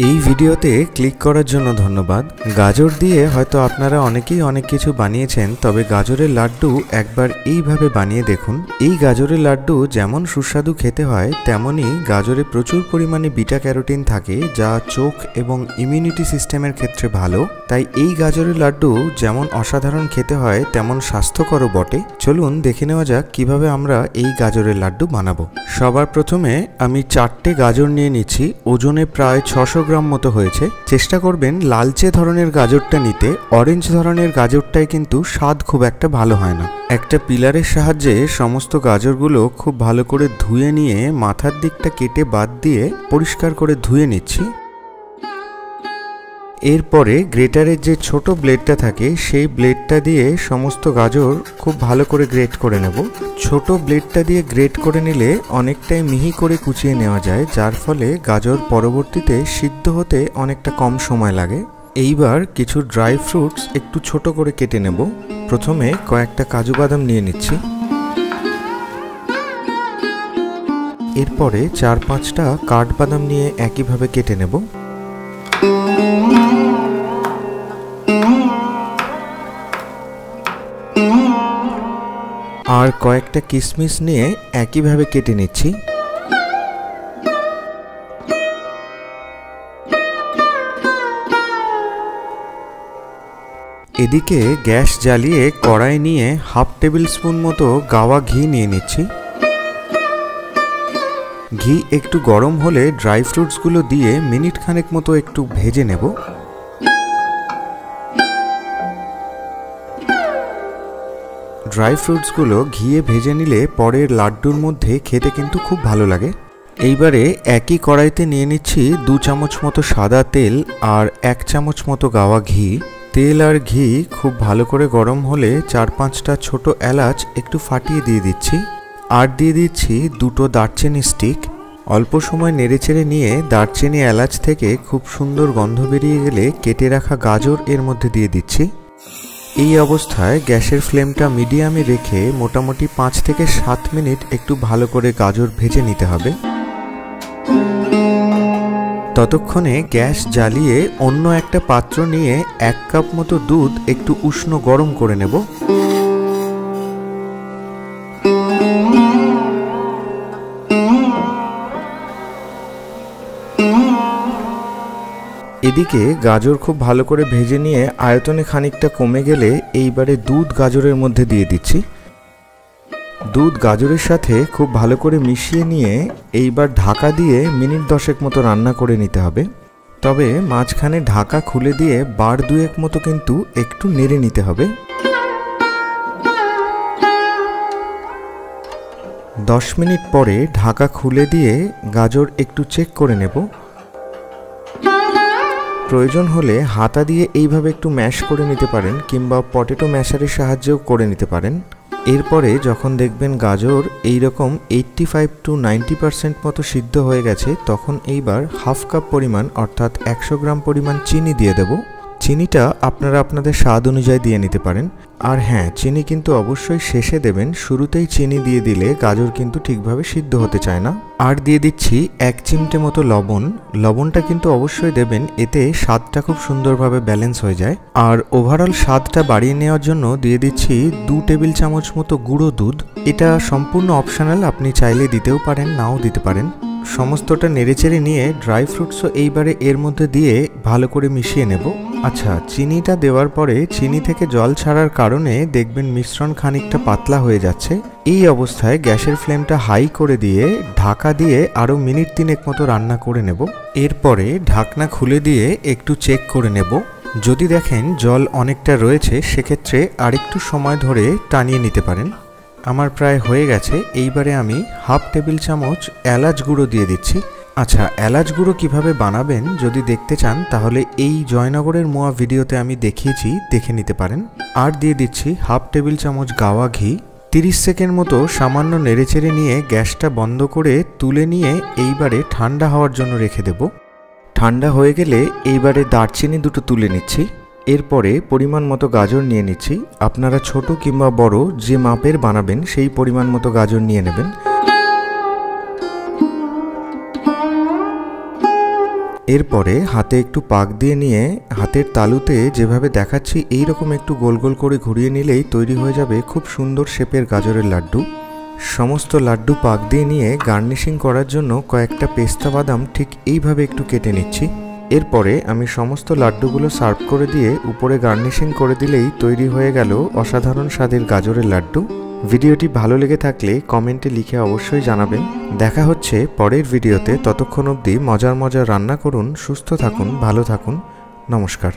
এই ভিডিওতে ক্লিক করার জন্য ধন্যবাদ। গাজর দিয়ে হয়তো আপনারা অনেকেই অনেক কিছু বানিয়েছেন, তবে গাজরের লাড্ডু একবার এইভাবে বানিয়ে দেখুন। এই গাজরের লাড্ডু যেমন সুস্বাদু খেতে হয়, তেমনই গাজরে প্রচুর পরিমাণে বিটা ক্যারোটিন থাকে, যা চোখ এবং ইমিউনিটি সিস্টেমের ক্ষেত্রে ভালো। তাই এই গাজরের লাড্ডু যেমন অসাধারণ খেতে হয়, তেমন স্বাস্থ্যকরও বটে। চলুন দেখে নেওয়া যাক কিভাবে আমরা এই গাজরের লাড্ডু বানাবো। সবার প্রথমে আমি 4টে গাজর নিয়ে নিচ্ছি। ওজনে প্রায় 600 গ্রাম মতো হয়েছে। চেষ্টা করবেন লালচে ধরনের গাজরটা নিতে। অরেঞ্জ ধরনের গাজরটাই কিন্তু স্বাদ খুব একটা ভালো হয় না। একটা পিলারের সাহায্যে সমস্ত গাজরগুলো খুব ভালো করে ধুয়ে নিয়ে মাথার দিকটা কেটে বাদ দিয়ে পরিষ্কার করে ধুয়ে নিচ্ছি। এরপরে গ্রেটারের যে ছোট ব্লেডটা থাকে, সেই ব্লেডটা দিয়ে সমস্ত গাজর খুব ভালো করে গ্রেট করে নেব। ছোট ব্লেডটা দিয়ে গ্রেট করে নিলে অনেকটাই মিহি করে কুচিয়ে নেওয়া যায়, যার ফলে গাজর পরবর্তীতে সিদ্ধ হতে অনেকটা কম সময় লাগে। এইবার কিছু ড্রাই ফ্রুটস একটু ছোট করে কেটে নেব। প্রথমে কয়েকটা কাজু বাদাম নিয়ে নিচ্ছি। এরপরে 4-5টা কাঠবাদাম নিয়ে একইভাবে কেটে নেব। আর কয়েকটা কিশমিশ নিয়ে একইভাবে কেটে নিচ্ছি। এদিকে গ্যাস জ্বালিয়ে কড়াই নিয়ে হাফ টেবিল স্পুন মতো গাওয়া ঘি নিয়ে নিচ্ছি। ঘি একটু গরম হলে ড্রাই ফ্রুটসগুলো দিয়ে মিনিট খানেক মতো একটু ভেজে নেব। ড্রাই ফ্রুটসগুলো ঘিয়ে ভেজে নিলে পরের লাড্ডুর মধ্যে খেতে কিন্তু খুব ভালো লাগে। এইবারে একই কড়াইতে নিয়ে নিচ্ছি 2 চামচ মতো সাদা তেল আর 1 চামচ মতো গাওয়া ঘি। তেল আর ঘি খুব ভালো করে গরম হলে 4-5টা ছোট এলাচ একটু ফাটিয়ে দিয়ে দিচ্ছি। আর দিয়ে দিচ্ছি 2টো দারচিনি স্টিক। অল্প সময় নেড়েচেড়ে নিয়ে দারচিনি এলাচ থেকে খুব সুন্দর গন্ধ বেরিয়ে গেলে কেটে রাখা গাজর এর মধ্যে দিয়ে দিচ্ছি। এই অবস্থায় গ্যাসের ফ্লেমটা মিডিয়ামে রেখে মোটামুটি 5 থেকে 7 মিনিট একটু ভালো করে গাজর ভেজে নিতে হবে। ততক্ষণে গ্যাস জ্বালিয়ে অন্য একটা পাত্র নিয়ে 1 কাপ মতো দুধ একটু উষ্ণ গরম করে নেব। এদিকে গাজর খুব ভালো করে ভেজে নিয়ে আয়তনে খানিকটা কমে গেলে এইবারে দুধ গাজরের মধ্যে দিয়ে দিচ্ছি। দুধ গাজরের সাথে খুব ভালো করে মিশিয়ে নিয়ে এইবার ঢাকা দিয়ে মিনিট 10 মতো রান্না করে নিতে হবে। তবে মাঝখানে ঢাকা খুলে দিয়ে বার 2 মতো কিন্তু একটু নেড়ে নিতে হবে। 10 মিনিট পরে ঢাকা খুলে দিয়ে গাজর একটু চেক করে নেব। প্রয়োজন হলে হাতা দিয়ে এইভাবে একটু ম্যাশ করে নিতে পারেন, কিংবা পটেটো ম্যাশারের সাহায্যেও করে নিতে পারেন। এরপরে যখন দেখবেন গাজর এইরকম 85 to 90% মতো সিদ্ধ হয়ে গেছে, তখন এইবার হাফ কাপ পরিমাণ অর্থাৎ 100 গ্রাম পরিমাণ চিনি দিয়ে দেব। চিনিটা আপনারা আপনাদের স্বাদ অনুযায়ী দিয়ে নিতে পারেন। আর হ্যাঁ, চিনি কিন্তু অবশ্যই শেষে দেবেন। শুরুতেই চিনি দিয়ে দিলে গাজর কিন্তু ঠিকভাবে সিদ্ধ হতে চায় না। আর দিয়ে দিচ্ছি 1 চিমটে মতো লবণ। লবণটা কিন্তু অবশ্যই দেবেন, এতে স্বাদটা খুব সুন্দরভাবে ব্যালেন্স হয়ে যায়। আর ওভারঅল স্বাদটা বাড়িয়ে নেওয়ার জন্য দিয়ে দিচ্ছি 2 টেবিল চামচ মতো গুঁড়ো দুধ। এটা সম্পূর্ণ অপশনাল, আপনি চাইলে দিতেও পারেন, নাও দিতে পারেন। সমস্তটা নেড়েচেড়ে নিয়ে ড্রাই ফ্রুটসও এইবারে এর মধ্যে দিয়ে ভালো করে মিশিয়ে নেব। আচ্ছা, চিনিটা দেওয়ার পরে চিনি থেকে জল ছাড়ার কারণে দেখবেন মিশ্রণ খানিকটা পাতলা হয়ে যাচ্ছে। এই অবস্থায় গ্যাসের ফ্লেমটা হাই করে দিয়ে ঢাকা দিয়ে আরও মিনিট 3 মতো রান্না করে নেব। এরপরে ঢাকনা খুলে দিয়ে একটু চেক করে নেব। যদি দেখেন জল অনেকটা রয়েছে, সেক্ষেত্রে আরেকটু সময় ধরে টানিয়ে নিতে পারেন। আমার প্রায় হয়ে গেছে। এইবারে আমি হাফ টেবিল চামচ এলাচ গুঁড়ো দিয়ে দিচ্ছি। আচ্ছা, এলাচ গুঁড়ো কীভাবে বানাবেন যদি দেখতে চান, তাহলে এই জয়নগরের মোয়া ভিডিওতে আমি দেখিয়েছি, দেখে নিতে পারেন। আর দিয়ে দিচ্ছি হাফ টেবিল চামচ গাওয়া ঘি। 30 সেকেন্ড মতো সামান্য নেড়েচেড়ে নিয়ে গ্যাসটা বন্ধ করে তুলে নিয়ে এইবারে ঠান্ডা হওয়ার জন্য রেখে দেব। ঠান্ডা হয়ে গেলে এইবারে দারচিনি 2টো তুলে নিচ্ছি। এরপরে পরিমাণ মতো গাজর নিয়ে নিচ্ছি। আপনারা ছোট কিংবা বড় যে মাপের বানাবেন সেই পরিমাণ মতো গাজর নিয়ে নেবেন। এরপরে হাতে একটু পাক দিয়ে নিয়ে হাতের তালুতে যেভাবে দেখাচ্ছি এই রকম একটু গোল গোল করে ঘুরিয়ে নিলেই তৈরি হয়ে যাবে খুব সুন্দর শেপের গাজরের লাড্ডু। সমস্ত লাড্ডু পাক দিয়ে নিয়ে গার্নিশিং করার জন্য কয়েকটা পেস্তা বাদাম ঠিক এইভাবে একটু কেটে নিচ্ছি। এরপরে আমি সমস্ত লাড্ডুগুলো সার্ভ করে দিয়ে উপরে গার্নিশিং করে দিলেই তৈরি হয়ে গেল অসাধারণ স্বাদের গাজরের লাড্ডু। ভিডিওটি ভালো লেগে থাকলে কমেন্টে লিখে অবশ্যই জানাবেন। দেখা হচ্ছে পরের ভিডিওতে। ততক্ষণ অবধি মজার মজার রান্না করুন, সুস্থ থাকুন, ভালো থাকুন। নমস্কার।